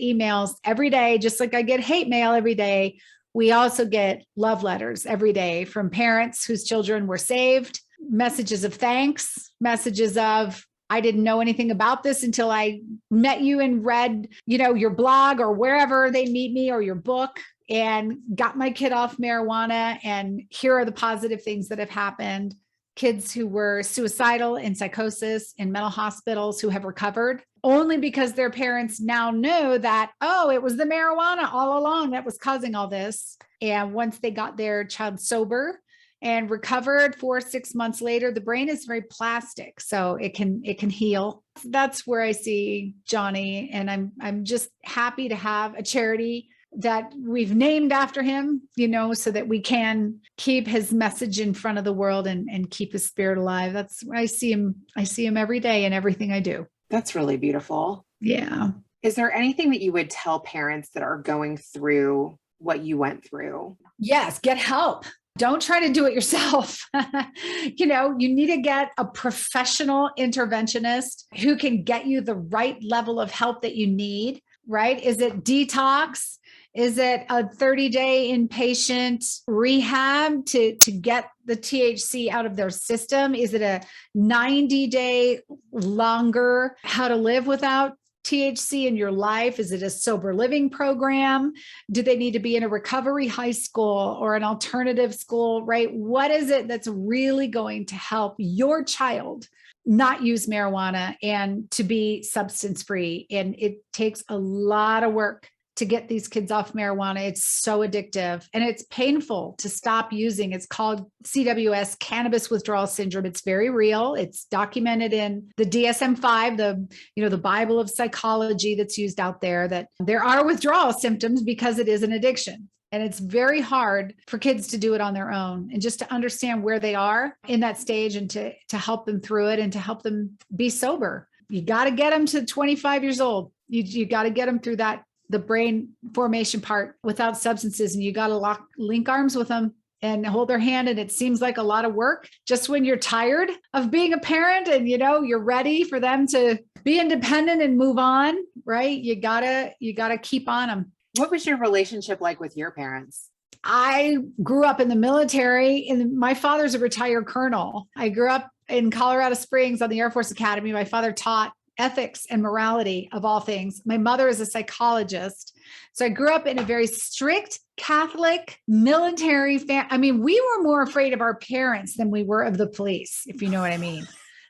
emails every day, just like I get hate mail every day. We also get love letters every day from parents whose children were saved, messages of thanks, messages of, I didn't know anything about this until I met you and read, your blog or wherever they meet me, or your book, and got my kid off marijuana. And here are the positive things that have happened. Kids who were suicidal, in psychosis, in mental hospitals, who have recovered only because their parents now know that, it was the marijuana all along that was causing all this. And once they got their child sober and recovered 4 or 6 months later, the brain is very plastic, so it can heal. That's where I see Johnny, and I'm just happy to have a charity that we've named after him, so that we can keep his message in front of the world and keep his spirit alive. That's where I see him every day in everything I do. That's really beautiful. Yeah. Is there anything that you would tell parents that are going through what you went through? Yes, get help. Don't try to do it yourself. You need to get a professional interventionist who can get you the right level of help that you need, right? Is it detox? Is it a 30-day inpatient rehab to get the THC out of their system? Is it a 90-day longer how to live without THC in your life? Is it a sober living program? Do they need to be in a recovery high school or an alternative school, right? What is it that's really going to help your child not use marijuana and to be substance free? And it takes a lot of work to get these kids off marijuana. It's so addictive and it's painful to stop using. It's called CWS, cannabis withdrawal syndrome. It's very real. It's documented in the DSM-5, the Bible of psychology that's used out there, that there are withdrawal symptoms because it is an addiction. And it's very hard for kids to do it on their own, and just to understand where they are in that stage and to help them through it and to help them be sober. You got to get them to 25 years old. You got to get them through the brain formation part without substances. And you got to link arms with them and hold their hand. And it seems like a lot of work just when you're tired of being a parent and, you're ready for them to be independent and move on, right? You gotta keep on them. What was your relationship like with your parents? I grew up in the military, and my father's a retired colonel. I grew up in Colorado Springs on the Air Force Academy. My father taught ethics and morality of all things. My mother is a psychologist. So I grew up in a very strict Catholic military family. I mean, we were more afraid of our parents than we were of the police, if you know what I mean.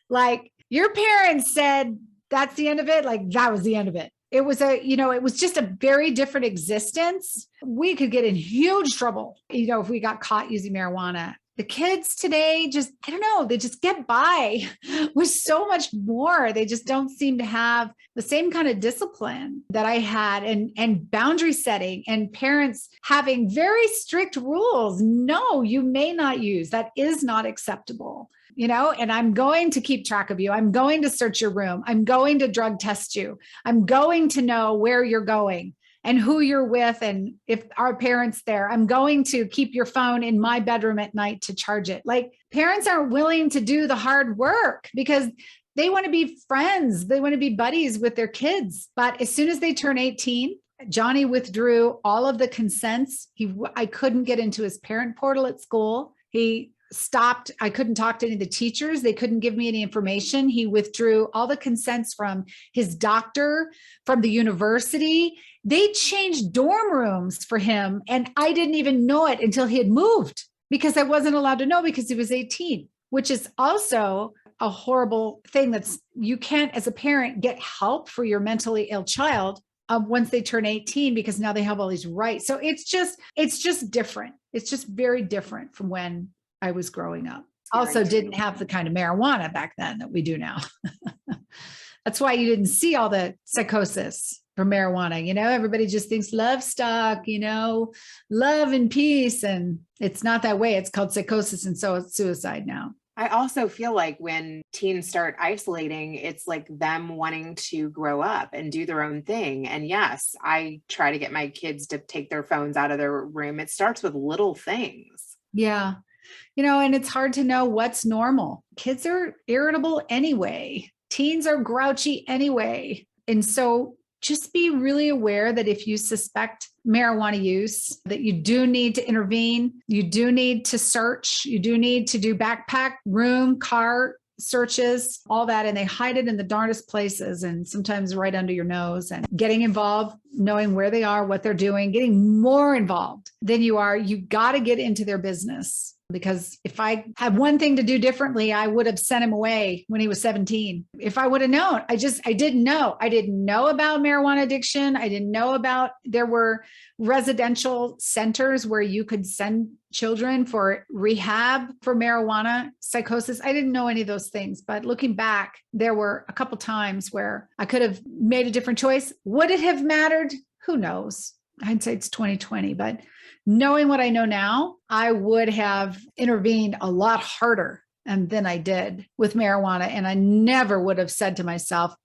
Like, your parents said, that's the end of it. Like, that was the end of it. It was it was just a very different existence. We could get in huge trouble, if we got caught using marijuana. The kids today just, I don't know, they just get by with so much more. They just don't seem to have the same kind of discipline that I had, and boundary setting, and parents having very strict rules. No, you may not use. That is not acceptable. And I'm going to keep track of you. I'm going to search your room. I'm going to drug test you. I'm going to know where you're going and who you're with, and if our parents there. I'm going to keep your phone in my bedroom at night to charge it. Like, parents aren't willing to do the hard work because they want to be friends. They want to be buddies with their kids. But as soon as they turn 18, Johnny withdrew all of the consents. I couldn't get into his parent portal at school. He stopped. I couldn't talk to any of the teachers. They couldn't give me any information. He withdrew all the consents from his doctor, from the university. They changed dorm rooms for him, and I didn't even know it until he had moved, because I wasn't allowed to know because he was 18, which is also a horrible thing. You can't, as a parent, get help for your mentally ill child once they turn 18, because now they have all these rights. So it's just different. It's just very different from when I was growing up. Also didn't have the kind of marijuana back then that we do now. That's why you didn't see all the psychosis from marijuana. Everybody just thinks love stock, love and peace. And it's not that way. It's called psychosis. And so it's suicide now. I also feel like when teens start isolating, it's like them wanting to grow up and do their own thing. And yes, I try to get my kids to take their phones out of their room. It starts with little things. Yeah. And it's hard to know what's normal. Kids are irritable anyway. Teens are grouchy anyway. And so just be really aware that if you suspect marijuana use, that you do need to intervene. You do need to search. You do need to do backpack, room, car searches, all that. And they hide it in the darndest places, and sometimes right under your nose. And getting involved, knowing where they are, what they're doing, getting more involved than you are. You got to get into their business. Because if I had one thing to do differently, I would have sent him away when he was 17. If I would have known, I didn't know. I didn't know about marijuana addiction. I didn't know about, there were residential centers where you could send children for rehab for marijuana psychosis. I didn't know any of those things, but looking back, there were a couple times where I could have made a different choice. Would it have mattered? Who knows? I'd say it's 2020, but knowing what I know now, I would have intervened a lot harder than I did with marijuana. And I never would have said to myself,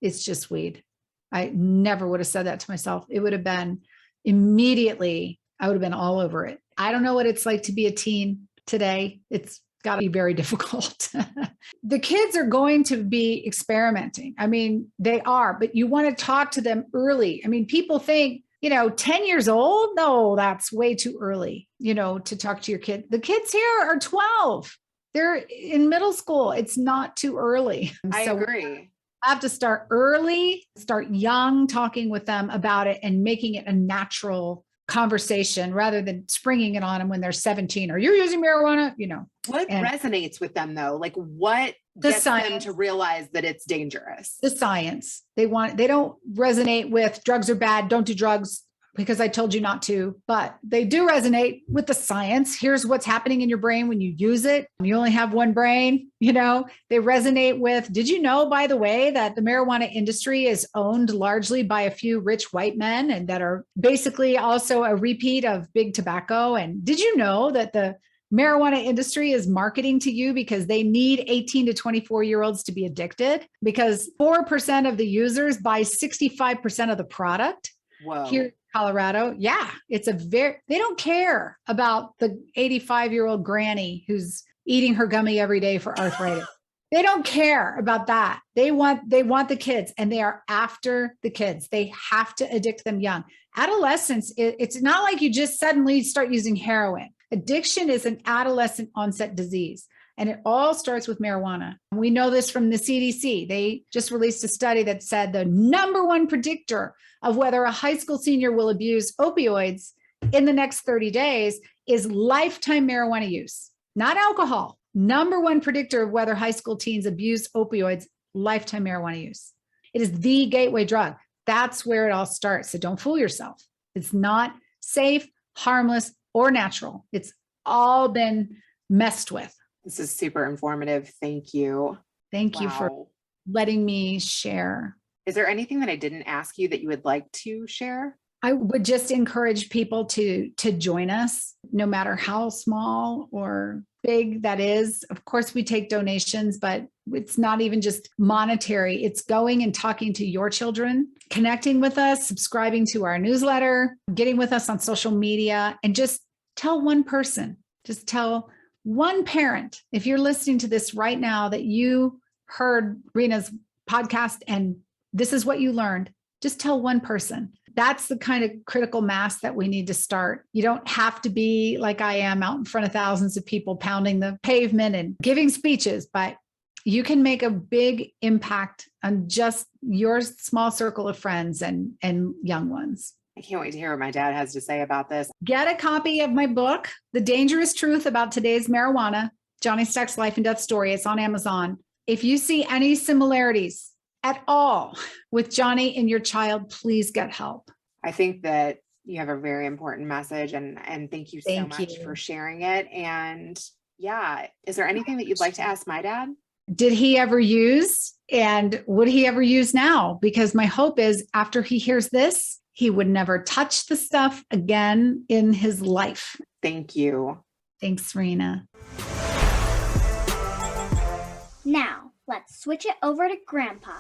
it's just weed. I never would have said that to myself. It would have been immediately, I would have been all over it. I don't know what it's like to be a teen today. It's got to be very difficult. The kids are going to be experimenting. I mean, they are, but you want to talk to them early. I mean, people think, 10 years old? No, that's way too early, to talk to your kid. The kids here are 12. They're in middle school. It's not too early. I agree. I have to start early, start young, talking with them about it and making it a natural conversation rather than springing it on them when they're 17. Are you using marijuana? What resonates with them though? Like what gets them to realize that it's dangerous? The science. They don't resonate with drugs are bad. Don't do drugs because I told you not to, but they do resonate with the science. Here's what's happening in your brain when you use it. You only have one brain, they resonate with, did you know, by the way, that the marijuana industry is owned largely by a few rich white men and that are basically also a repeat of big tobacco? And did you know that the marijuana industry is marketing to you because they need 18 to 24-year-olds to be addicted, because 4% of the users buy 65% of the product? Whoa. Here in Colorado. Yeah, they don't care about the 85-year-old granny who's eating her gummy every day for arthritis. They don't care about that. They want the kids, and they are after the kids. They have to addict them young. Adolescence, it's not like you just suddenly start using heroin. Addiction is an adolescent onset disease, and it all starts with marijuana. We know this from the CDC. They just released a study that said the number one predictor of whether a high school senior will abuse opioids in the next 30 days is lifetime marijuana use, not alcohol. Number one predictor of whether high school teens abuse opioids, lifetime marijuana use. It is the gateway drug. That's where it all starts. So don't fool yourself. It's not safe, harmless, or natural. It's all been messed with. This is super informative. Thank you. Thank you for letting me share. Is there anything that I didn't ask you that you would like to share? I would just encourage people to join us, no matter how small or big that is. Of course, we take donations, but it's not even just monetary. It's going and talking to your children, connecting with us, subscribing to our newsletter, getting with us on social media, and just tell one person, just tell one parent. If you're listening to this right now that you heard Rena's podcast and this is what you learned, just tell one person. That's the kind of critical mass that we need to start. You don't have to be like I am out in front of thousands of people pounding the pavement and giving speeches, but you can make a big impact on just your small circle of friends and young ones. I can't wait to hear what my dad has to say about this. Get a copy of my book, The Dangerous Truth About Today's Marijuana, Johnny Stack's Life and Death Story. It's on Amazon. If you see any similarities at all with Johnny and your child, please get help. I think that you have a very important message, and thank you so much for sharing it. And yeah, is there anything that you'd like to ask my dad? Did he ever use, and would he ever use now? Because my hope is after he hears this, he would never touch the stuff again in his life. Thank you. Thanks, Rena. Now, let's switch it over to Grandpa.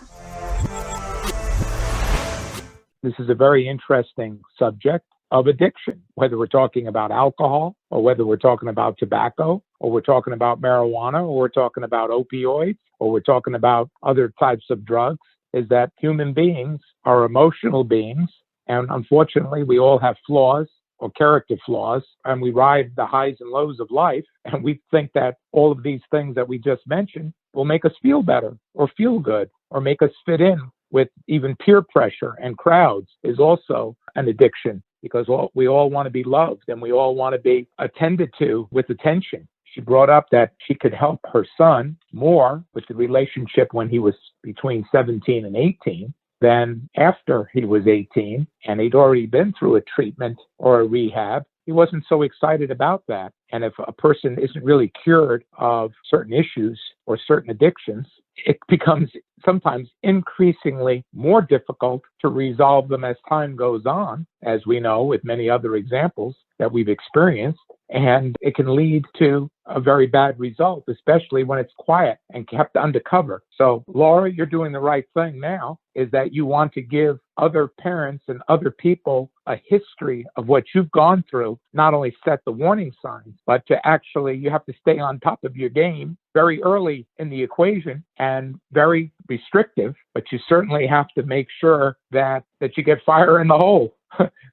This is a very interesting subject of addiction, whether we're talking about alcohol or whether we're talking about tobacco or we're talking about marijuana or we're talking about opioids or we're talking about other types of drugs, is that human beings are emotional beings. And unfortunately, we all have flaws or character flaws, and we ride the highs and lows of life. And we think that all of these things that we just mentioned will make us feel better or feel good or make us fit in with even peer pressure and crowds is also an addiction, because we all want to be loved and we all want to be attended to with attention. She brought up that she could help her son more with the relationship when he was between 17 and 18 than after he was 18 and he'd already been through a treatment or a rehab. He wasn't so excited about that. And if a person isn't really cured of certain issues or certain addictions, it becomes sometimes increasingly more difficult to resolve them as time goes on, as we know with many other examples that we've experienced. And it can lead to a very bad result, especially when it's quiet and kept undercover. So, Laura, you're doing the right thing now, is that you want to give other parents and other people a history of what you've gone through, not only set the warning signs, but to actually, you have to stay on top of your game very early in the equation and very restrictive, but you certainly have to make sure that you get fire in the hole,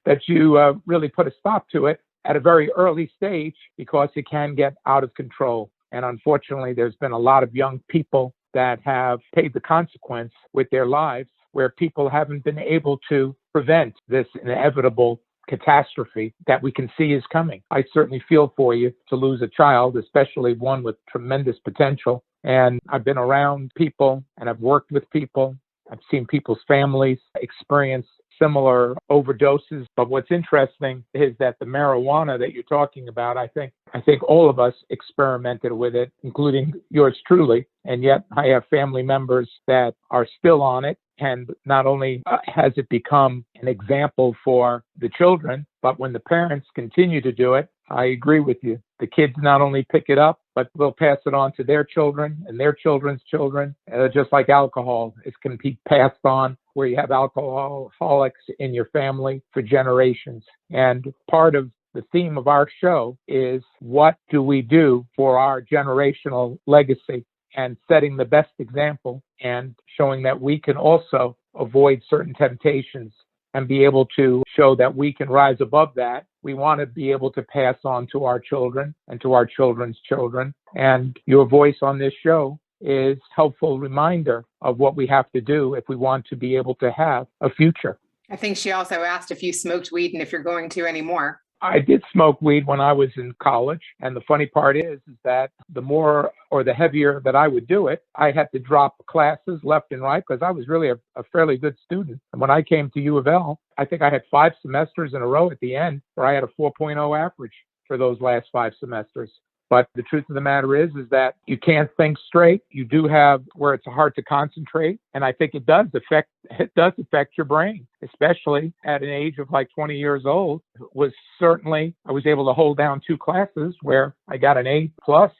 that you really put a stop to it at a very early stage, because it can get out of control. And unfortunately, there's been a lot of young people that have paid the consequence with their lives, where people haven't been able to prevent this inevitable catastrophe that we can see is coming. I certainly feel for you to lose a child, especially one with tremendous potential. And I've been around people and I've worked with people. I've seen people's families experience similar overdoses. But what's interesting is that the marijuana that you're talking about, I think all of us experimented with it, including yours truly. And yet I have family members that are still on it. And not only has it become an example for the children, but when the parents continue to do it, I agree with you. The kids not only pick it up, but they'll pass it on to their children and their children's children. Just like alcohol, it can be passed on, where you have alcoholics in your family for generations. And part of the theme of our show is, what do we do for our generational legacy? and setting the best example and showing that we can also avoid certain temptations and be able to show that we can rise above that. We want to be able to pass on to our children and to our children's children. And your voice on this show is a helpful reminder of what we have to do if we want to be able to have a future. I think she also asked if you smoked weed and if you're going to anymore. I did smoke weed when I was in college. And the funny part is that the more or the heavier that I would do it, I had to drop classes left and right because I was really a fairly good student. And when I came to U of L, I think I had 5 semesters in a row at the end where I had a 4.0 average for those last 5 semesters. But the truth of the matter is that you can't think straight. You do have where it's hard to concentrate. And I think it does affect your brain, especially at an age of like 20 years old. I was able to hold down 2 classes where I got an A+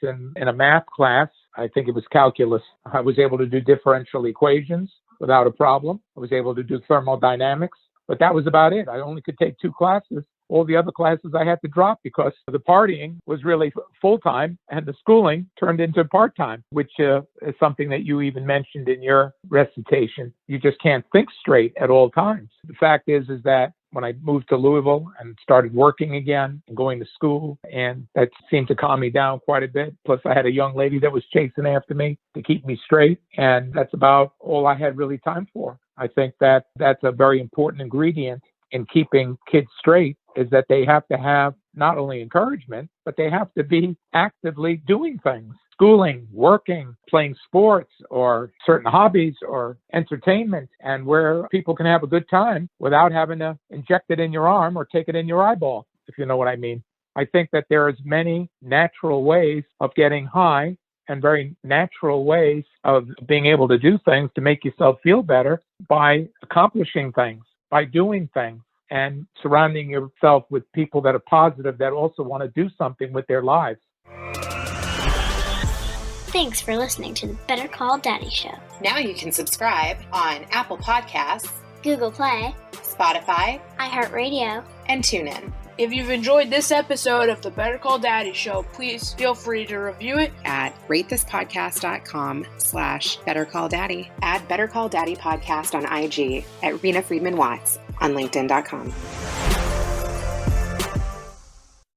in a math class. I think it was calculus. I was able to do differential equations without a problem. I was able to do thermodynamics, but that was about it. I only could take 2 classes. All the other classes I had to drop because the partying was really full-time and the schooling turned into part-time, which is something that you even mentioned in your recitation. You just can't think straight at all times. The fact is that when I moved to Louisville and started working again and going to school, and that seemed to calm me down quite a bit. Plus, I had a young lady that was chasing after me to keep me straight, and that's about all I had really time for. I think that that's a very important ingredient in keeping kids straight, is that they have to have not only encouragement, but they have to be actively doing things, schooling, working, playing sports, or certain hobbies or entertainment, and where people can have a good time without having to inject it in your arm or take it in your eyeball, if you know what I mean. I think that there is many natural ways of getting high and very natural ways of being able to do things to make yourself feel better by accomplishing things, by doing things, and surrounding yourself with people that are positive, that also want to do something with their lives. Thanks for listening to the Better Call Daddy Show. Now you can subscribe on Apple Podcasts, Google Play, Spotify, iHeartRadio, and TuneIn. If you've enjoyed this episode of the Better Call Daddy Show, please feel free to review it at ratethispodcast.com/BetterCallDaddy. Add Better Call Daddy Podcast on IG, at Rena Friedman Watts on LinkedIn.com.